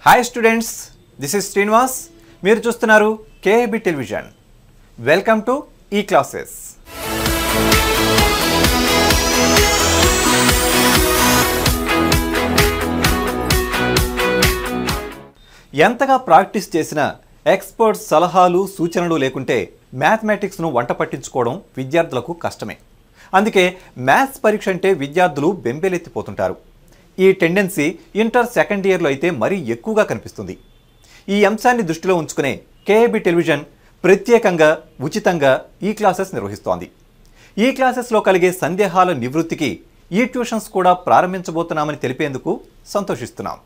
Hi students, this is Srinivas. మీరు చూస్తున్నారు KAB television. Welcome to e-classes. ఎంతగా practice చేసినా ఎక్స్పర్ట్స్ సలహాలు సూచనలు లేకుంటే మ్యాథమెటిక్స్ ను వంట పట్టించుకోవడం విద్యార్థులకు కష్టమే. అందుకే మ్యాథ్స్ పరీక్ష అంటే విద్యార్థులు బెంబేలెత్తిపోతుంటారు. ఈ టెండెన్సీ ఇంటర్ సెకండ్ ఇయర్ లో అయితే మరీ ఎక్కువగా కనిపిస్తుంది. ఈ అంశాన్ని దృష్టిలో ఉంచుకునే KAB టెలివిజన్ ప్రత్యేకంగా ఉచితంగా ఈ క్లాసెస్ నిర్వహిస్తోంది. ఈ క్లాసెస్ లో కలిగే సందేహాల నివృత్తికి ఈ ట్యూషన్స్ కూడా ప్రారంభించబోతున్నామని తెలిపేందుకు సంతోషిస్తున్నాం.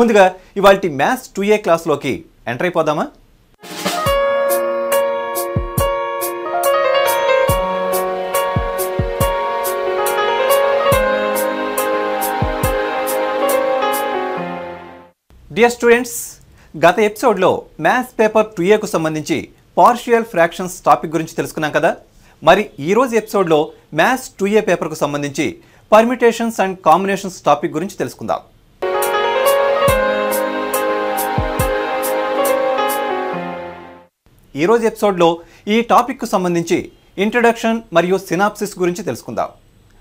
ముందుగా ఇవాల్టి Maths-2a క్లాస్లోకి ఎంటర్ అయిపోదామా? డియర్ స్టూడెంట్స్, గత ఎపిసోడ్లో మ్యాథ్స్ పేపర్ 2aకు సంబంధించి పార్షియల్ ఫ్రాక్షన్స్ టాపిక్ గురించి తెలుసుకున్నాం కదా. మరి ఈరోజు ఎపిసోడ్లో మ్యాథ్స్ 2a పేపర్కు సంబంధించి పర్మిటేషన్స్ అండ్ కాంబినేషన్స్ టాపిక్ గురించి తెలుసుకుందాం. ఈరోజు ఎపిసోడ్లో ఈ టాపిక్కు సంబంధించి ఇంట్రడక్షన్ మరియు సినాప్సిస్ గురించి తెలుసుకుందాం.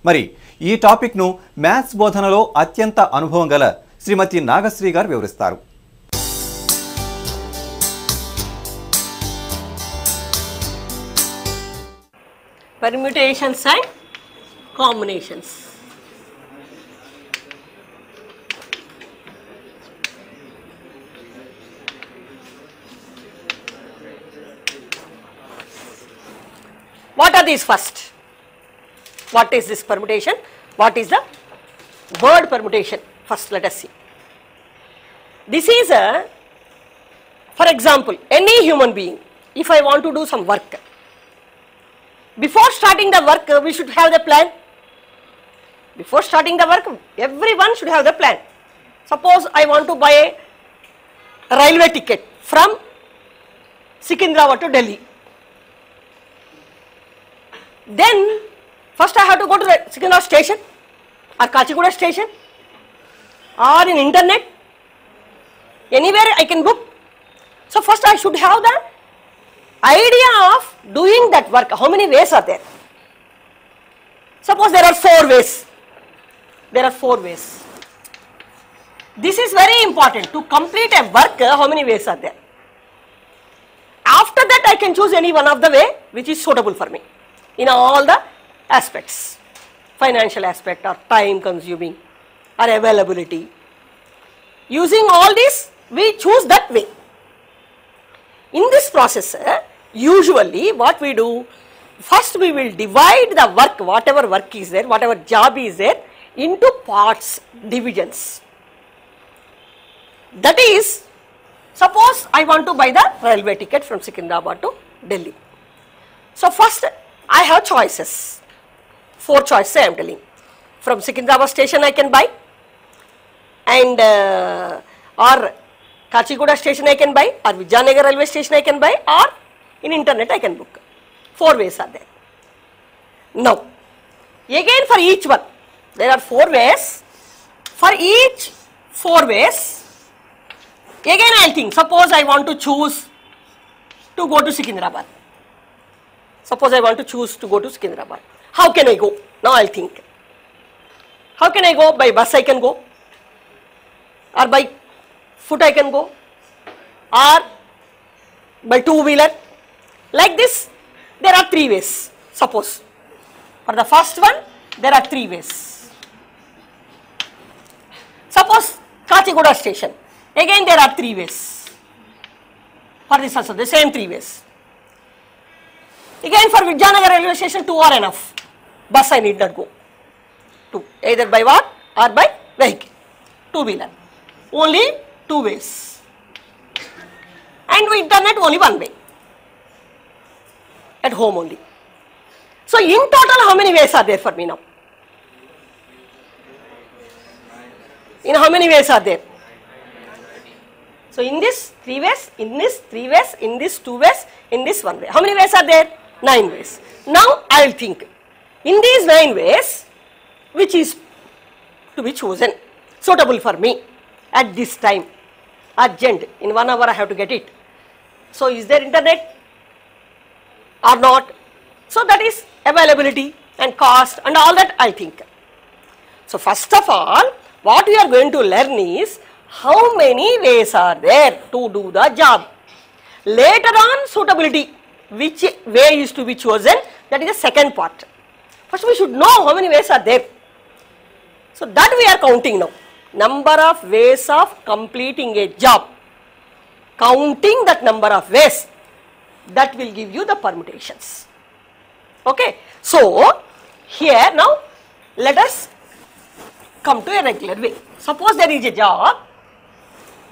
మరి ఈ టాపిక్ను మ్యాథ్స్ బోధనలో అత్యంత అనుభవం గల శ్రీమతి నాగశ్రీ గారు వివరిస్తారు. Permutations and combinations. What are these first? What is this permutation? What is the word permutation? First let us see. This is for example, any human being, if I want to do some work, before starting the work we should have the plan. Before starting the work everyone should have the plan. Suppose I want to buy a railway ticket from Secunderabad to Delhi. Then first I have to go to the Secunderabad station or Kachiguda station or in internet, anywhere I can book. So first I should have the idea of doing that work. How many ways are there? Suppose there are 4 ways. There are 4 ways. This is very important. To complete a work, how many ways are there? After that I can choose any one of the way which is suitable for me in all the aspects. Financial aspect or time consuming or availability. Using all this we choose that way. In this process usually what we do, first we will divide the work, whatever work is there, whatever job is there, into parts, divisions. That is, suppose I want to buy the railway ticket from Secunderabad to Delhi. So first I have choices. 4 choices I am telling. From Secunderabad station I can buy, and or Kachiguda station I can buy, or Vijayanagar railway station I can buy, or in internet I can book. 4 ways are there. Now again for each one there are 4 ways. For each 4 ways again I will think. Suppose I want to choose to go to Secunderabad. Suppose I want to choose to go to Secunderabad. How can I go? Now I will think. How can I go? By bus I can go, or by foot I can go, or by 2-wheeler. Like this there are 3 ways. Suppose for the first one there are 3 ways. Suppose Kachiguda station, again there are 3 ways. For this also the same 3 ways. Again for Vijayanagar railway station 2 are enough. Bus I need not go. 2, either by what or by vehicle, 2-wheeler. Only 2 ways. And internet only 1 way. At home only. So in total how many ways are there for me now? In how many ways are there? So in this 3 ways, in this 3 ways, in this 2 ways, in this 1 way. How many ways are there? 9 ways. Now I will think. In these 9 ways, which is to be chosen suitable for me at this time. urgent, in 1 hour I have to get it. So is there internet or not? So that is availability and cost and all that, I think. So first of all, what we are going to learn is how many ways are there to do the job. Later on, suitability, which way is to be chosen, that is the second part. First we should know how many ways are there. So that we are counting now. Number of ways of completing a job. Counting that number of ways, that will give you the permutations. Okay. So here now let us come to a regular way. Suppose there is a job.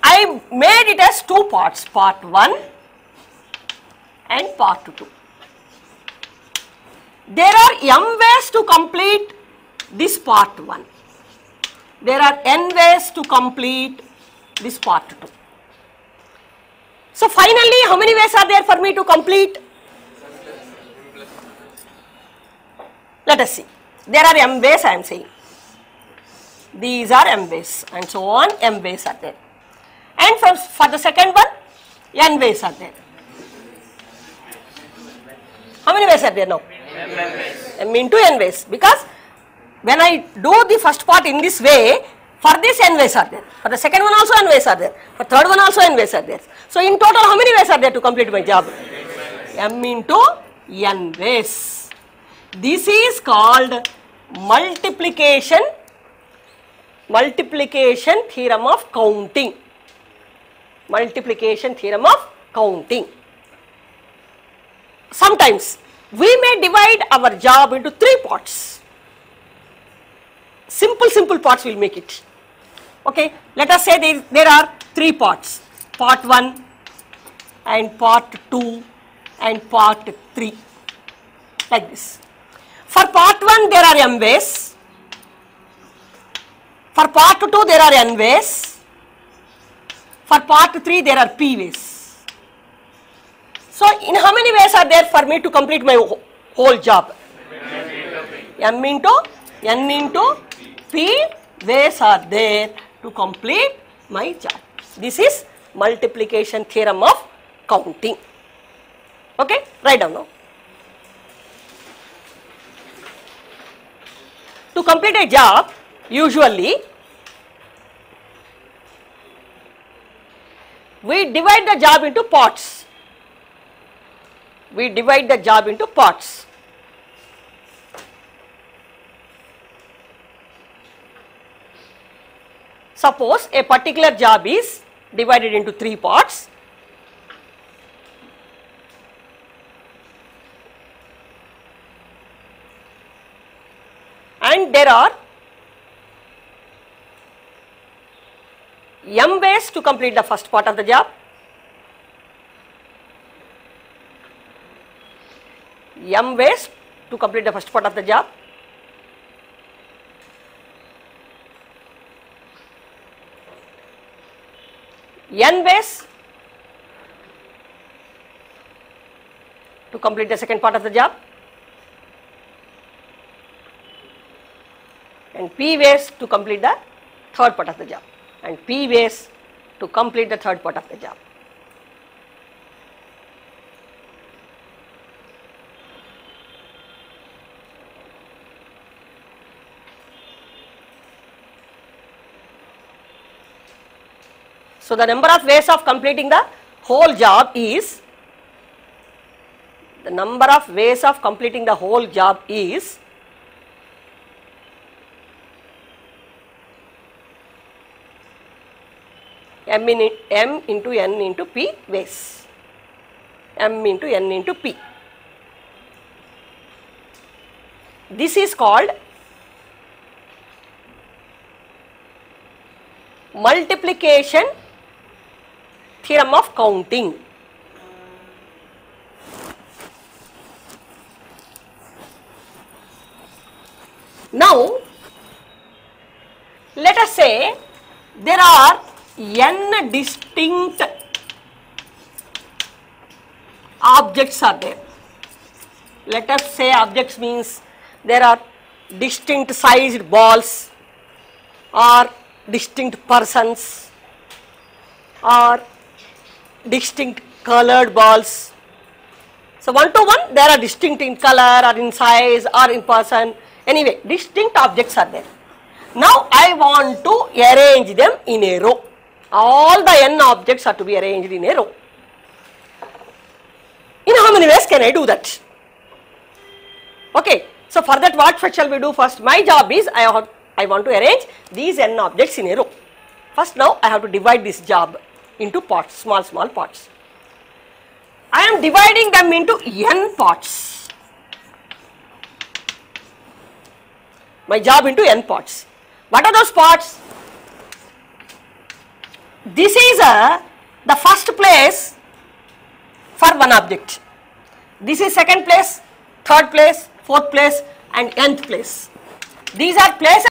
I made it as two parts, part 1 and part 2. There are m ways to complete this part 1. There are n ways to complete this part 2. So finally, how many ways are there for me to complete? Let us see. There are m ways I am saying. These are m ways and so on, m ways are there. And for the second one, n ways are there. How many ways are there now? M into n ways. Because when I do the first part in this way, for this n ways are there. For the second one also n ways are there. For third one also n ways are there. So in total how many ways are there to complete my job? M into n ways. This is called multiplication theorem of counting. Multiplication theorem of counting. Sometimes we may divide our job into 3 parts. Simple parts will make it. Okay, let us say there are 3 parts. Part 1 and part 2 and part 3. Like this. For part 1 there are m ways. For part 2 there are n ways. For part 3 there are p ways. So in how many ways are there for me to complete my whole job? M into n into p ways are there to complete my job. This is multiplication theorem of counting. Okay, write down now. To complete a job, usually we divide the job into parts. We divide the job into parts. Suppose a particular job is divided into 3 parts. And there are m ways to complete the first part of the job, m ways to complete the first part of the job, n ways to complete the second part of the job, and p ways to complete the third part of the job, and p ways to complete the third part of the job. So the number of ways of completing the whole job is, m into n into p ways. M into n into p. This is called multiplication theorem of counting. Now let us say there are n distinct objects are there. Let us say objects means there are distinct sized balls or distinct persons or distinct colored balls. So 1 to 1 they are distinct in color or in size or in person. Anyway, distinct objects are there. Now I want to arrange them in a row. All the n objects are to be arranged in a row. In how many ways can I do that? Okay, so for that what shall we do first? My job is I want to arrange these n objects in a row. First now I have to divide this job into parts, small parts. I am dividing them into n parts. My job into n parts. What are those parts? This is the first place for one object. This is second place, third place, fourth place and nth place. These are places